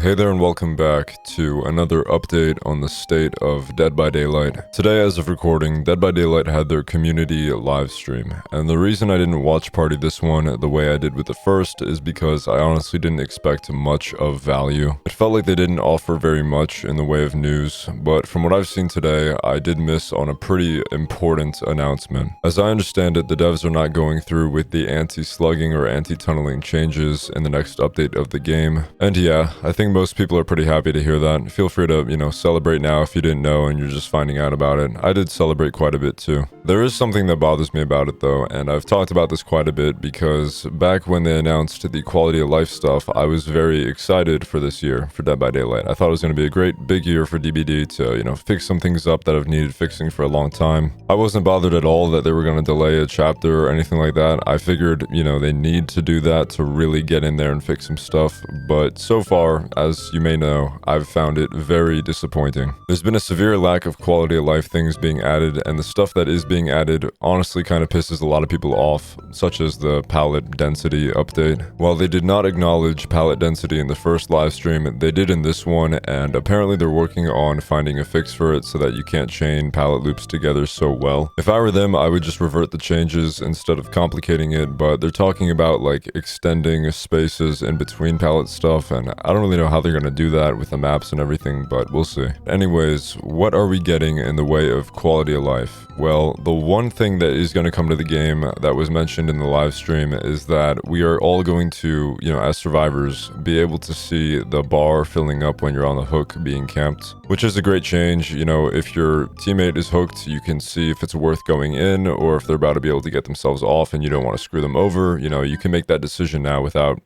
Hey there and welcome back to another update on the state of Dead by Daylight. Today, as of recording, Dead by Daylight had their community live stream, and the reason I didn't watch party this one the way I did with the first is because I honestly didn't expect much of value. It felt like they didn't offer very much in the way of news, but from what I've seen today, I did miss on a pretty important announcement. As I understand it, the devs are not going through with the anti-slugging or anti-tunneling changes in the next update of the game, and yeah, I think most people are pretty happy to hear that. Feel free to, celebrate now if you didn't know and you're just finding out about it. I did celebrate quite a bit too. There is something that bothers me about it though, and I've talked about this quite a bit because back when they announced the quality of life stuff, I was very excited for this year for Dead by Daylight. I thought it was going to be a great big year for DBD to, fix some things up that have needed fixing for a long time. I wasn't bothered at all that they were going to delay a chapter or anything like that. I figured, they need to do that to really get in there and fix some stuff, but so far, as you may know, I've found it very disappointing. There's been a severe lack of quality of life things being added, and the stuff that is being added honestly kind of pisses a lot of people off, such as the pallet density update. While they did not acknowledge pallet density in the first live stream, they did in this one, and apparently they're working on finding a fix for it so that you can't chain pallet loops together so well. If I were them, I would just revert the changes instead of complicating it, but they're talking about like extending spaces in between pallet stuff, and I don't really know how they're going to do that with the maps and everything, but we'll see. Anyways, what are we getting in the way of quality of life? Well, the one thing that is going to come to the game that was mentioned in the live stream is that we are all going to, as survivors, be able to see the bar filling up when you're on the hook being camped, which is a great change. If your teammate is hooked, you can see if it's worth going in or if they're about to be able to get themselves off and you don't want to screw them over. You can make that decision now without,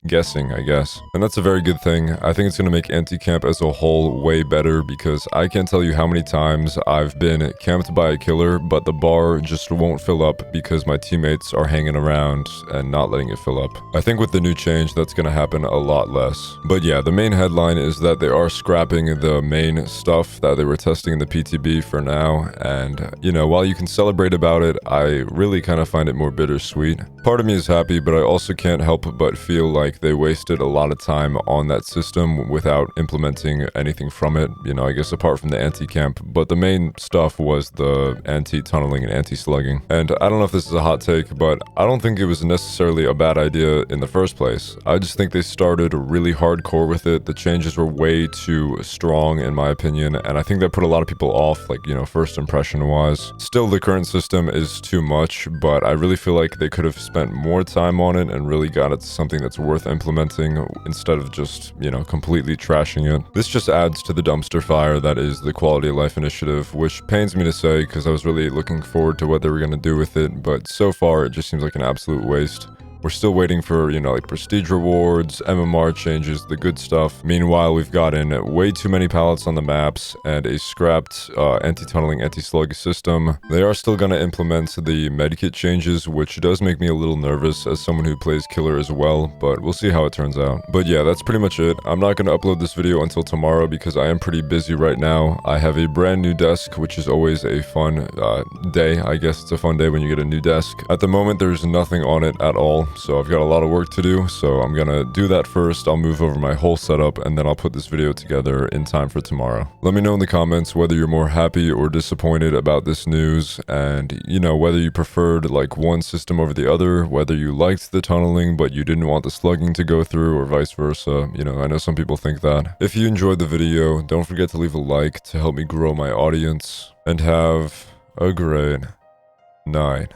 guessing, I guess. And that's a very good thing. I think it's going to make anti-camp as a whole way better because I can't tell you how many times I've been camped by a killer, but the bar just won't fill up because my teammates are hanging around and not letting it fill up. I think with the new change, that's going to happen a lot less. But yeah, the main headline is that they are scrapping the main stuff that they were testing in the PTB for now. And, while you can celebrate about it, I really kind of find it more bittersweet. Part of me is happy, but I also can't help but feel like they wasted a lot of time on that system without implementing anything from it, I guess apart from the anti-camp, but the main stuff was the anti-tunneling and anti-slugging. And I don't know if this is a hot take, but I don't think it was necessarily a bad idea in the first place. I just think they started really hardcore with it. The changes were way too strong in my opinion, and I think that put a lot of people off, like, first impression wise. Still, the current system is too much, but I really feel like they could have spent more time on it and really got it to something that's worth implementing instead of just, completely trashing it. This just adds to the dumpster fire that is the Quality of Life initiative, which pains me to say because I was really looking forward to what they were going to do with it, but so far it just seems like an absolute waste. We're still waiting for, prestige rewards, MMR changes, the good stuff. Meanwhile, we've gotten way too many pallets on the maps and a scrapped anti-tunneling, anti-slug system. They are still going to implement the medkit changes, which does make me a little nervous as someone who plays killer as well, but we'll see how it turns out. But yeah, that's pretty much it. I'm not going to upload this video until tomorrow because I am pretty busy right now. I have a brand new desk, which is always a fun day. I guess it's a fun day when you get a new desk. At the moment, there's nothing on it at all. So I've got a lot of work to do, so I'm gonna do that first. I'll move over my whole setup and then I'll put this video together in time for tomorrow. Let me know in the comments whether you're more happy or disappointed about this news and, whether you preferred like one system over the other, whether you liked the tunneling but you didn't want the slugging to go through or vice versa. I know some people think that. If you enjoyed the video, don't forget to leave a like to help me grow my audience and have a great night.